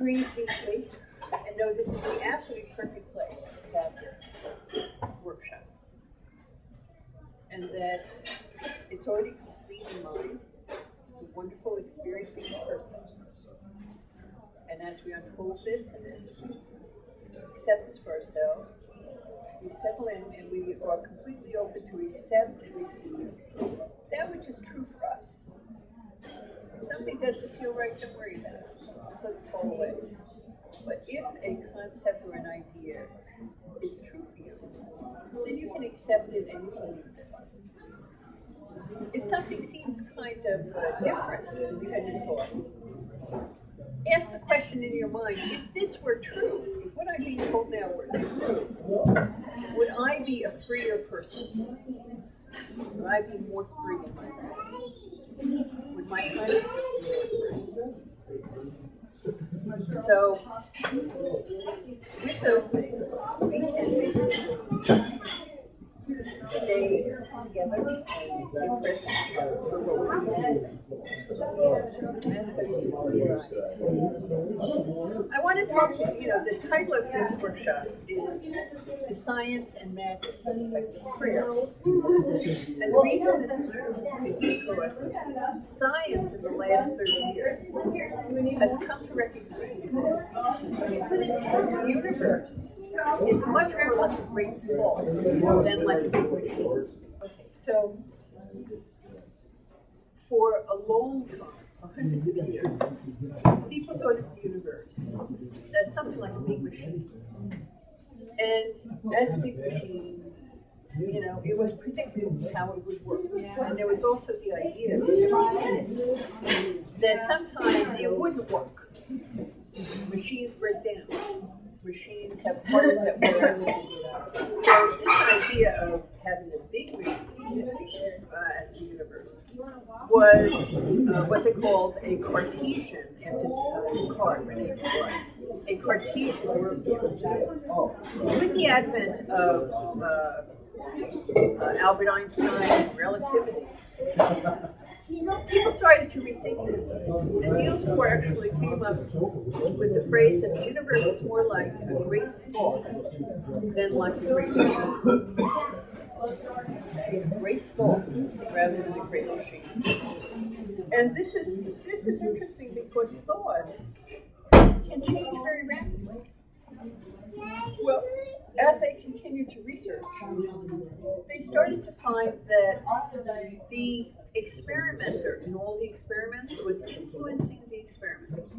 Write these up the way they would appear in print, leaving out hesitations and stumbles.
breathe deeply and know this is the absolutely perfect place to have this workshop. And that it's already complete in mind. It's a wonderful experience for each person. And as we unfold this and as we accept this for ourselves, we settle in and we are completely open to accept and receive that which is true for us. If something doesn't feel right, don't worry about it. Just let it fall away. But if a concept or an idea is true for you, then you can accept it and you can use it. If something seems kind of different than you thought, ask the question in your mind, if this were true, if what I'm being told now were true, would I be a freer person? Would I be more free in my life? Would my consciousness be more free? So, with those things, we can basically stay together and present for what we're doing. I want to talk to the title of this workshop is The Science and Magic of Effective Prayer. And the reason this is true is because science in the last 30 years has come to recognize that the universe is much more like a great ball than like a big machine. Okay, so for a long time, for hundreds of years, people thought of the universe as something like a big machine. And as a big machine, it was predictable how it would work. And there was also the idea that sometimes it wouldn't work. Machines break down. Machines have parts that work. So this idea of having a big machine as the universe was what they called a Cartesian, after Descartes, René Descartes, a Cartesian worldview. With the advent of Albert Einstein's relativity, people started to rethink this. And Niels Bohr actually came up with the phrase that the universe is more like a great thought than like a great machine. A great thought rather than a great machine. And this is interesting because thoughts can change very rapidly. Well, as they continued to research, they started to find that the experimenter in all the experiments was influencing the experiments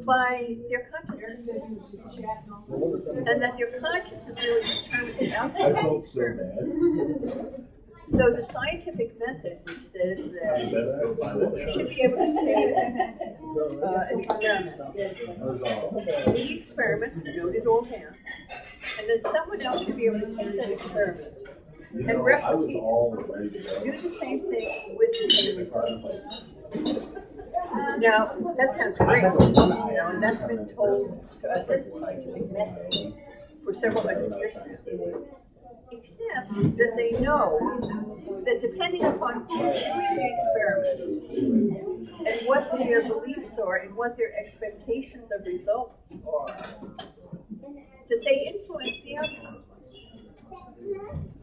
by their consciousness. And that their consciousness really determined the outcome of the experiment. So the scientific method, which says that you should be able to take an experiment, the experiment, note it all down, and then someone else should be able to take that experiment and replicate it. Do the same thing with the same results. Now, that sounds great, and that's been told to us as a scientific method for several hundred years now. Except that they know that depending upon who's doing the experiment and what their beliefs are and what their expectations of results are, that they influence the outcome.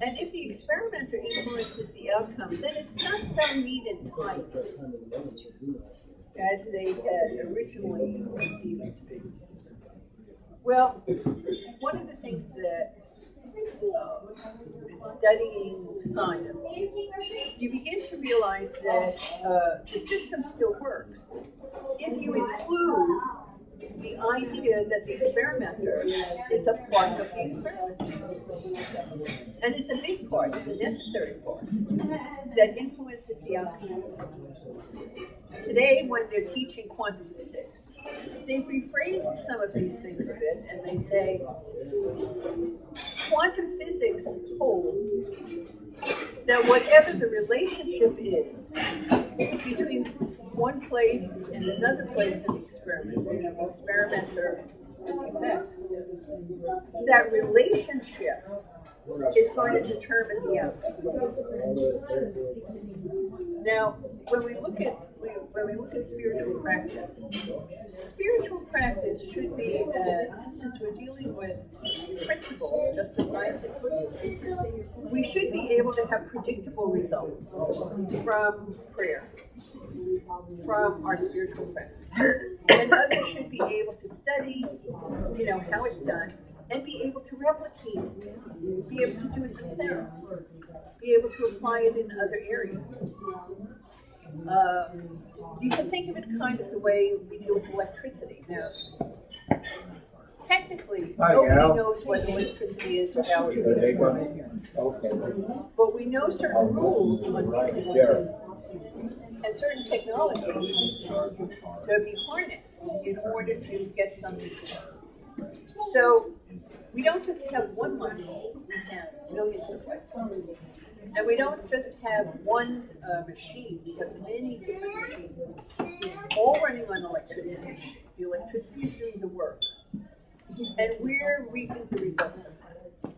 And if the experimenter influences the outcome, then it's not so neat and tight as they had originally conceived it to be. Well, one of the things that in studying science, you begin to realize that the system still works if you include the idea that the experimenter is a part of the experiment. And it's a big part, it's a necessary part that influences the outcome. Today, when they're teaching quantum physics, they've rephrased some of these things a bit, and they say, quantum physics holds that whatever the relationship is between one place and another place in the experiment, the experimenter and the effects, that relationship is going to determine the outcome. Now, when we look at spiritual practice should be, since we're dealing with principles, just as scientists, we should be able to have predictable results from prayer, from our spiritual practice. And others should be able to study, how it's done, and be able to replicate it, be able to do it themselves, be able to apply it in other areas. You can think of it kind of the way we deal with electricity. Now, technically, nobody knows what electricity is or how it works. But we know certain rules and certain technologies to be harnessed in order to get something done. So we don't just have one light bulb, we have millions of light bulbs. And we don't just have one machine, we have many different machines, all running on electricity. The electricity is doing the work. And we're reaping the results of that.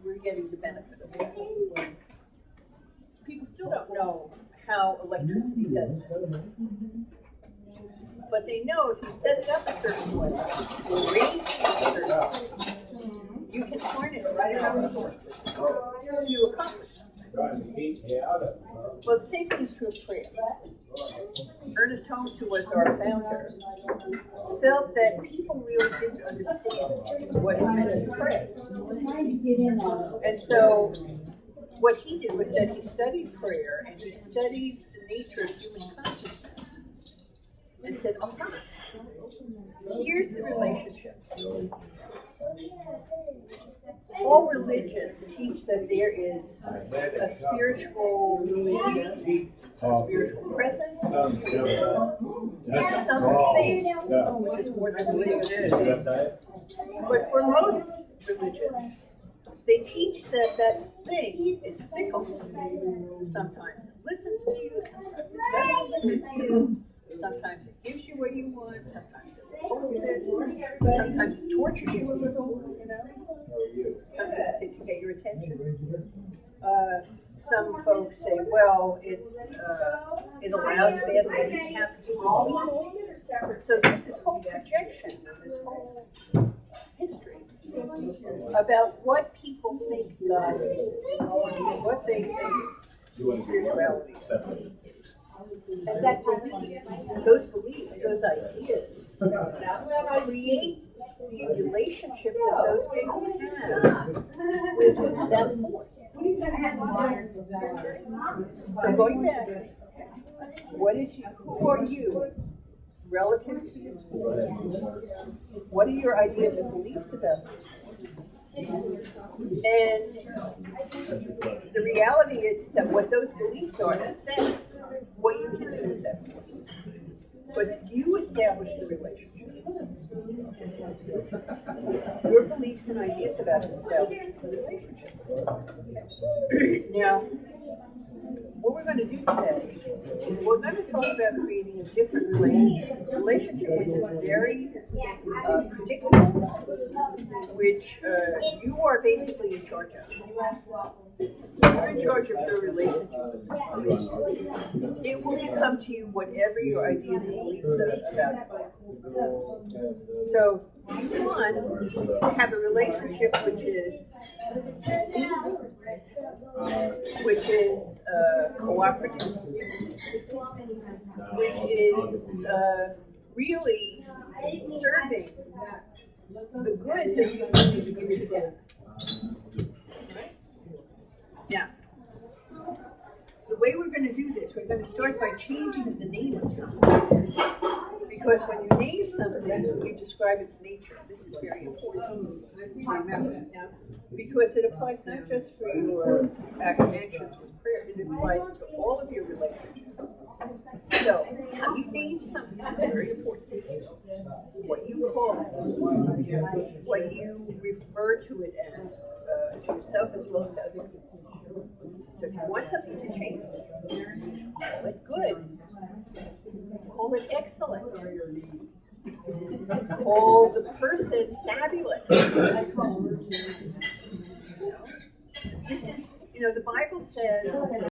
We're getting the benefit of that. People still don't know how electricity does this. But they know if you set it up a certain way, arrange it a certain way, you can harness it right around the world to accomplish something. Well, the same thing is true of prayer. Ernest Holmes, who was our founder, felt that people really didn't understand what it meant to pray. And so what he did was that he studied prayer and he studied the nature of human consciousness and said, here's the relationship. All religions teach that there is a spiritual belief, a spiritual presence, something which is more than belief is. But for most religions, they teach that that thing is fickle. Sometimes it listens to you, sometimes it doesn't listen to you, sometimes it gives you what you want, sometimes it opposes it, sometimes it tortures you a little, sometimes to get your attention. Some folks say, well, it allows bad things to happen to people. So there's this whole projection, this whole history about what people think God is, what they think spirituality is. And that belief, those beliefs, those ideas, create the relationship that those people have with that force. So going back, who are you relative to this force? What are your ideas and beliefs about this? And the reality is that what those beliefs are affects what you can do with that force. Because you establish the relationship. Your beliefs and ideas about it establish the relationship. Now, what we're going to do today is we're going to talk about creating a different relationship which is very predictable, which you are basically in charge of. You're in charge of your relationship. It will become to you whatever your ideas and beliefs are about it. So you want to have a relationship which is cooperative, which is really serving the good that you need to give to them. Right? Now, the way we're going to do this, we're going to start by changing the name of something. Because when you name something, you describe its nature. This is very important to remember. Because it applies not just for your actions with prayer, it applies to all of your relationships. So, how you name something is very important. What you call it, what you refer to it as, to yourself as well as to other people. So if you want something to change, call it good. Call it excellent. Call the person fabulous. This is, the Bible says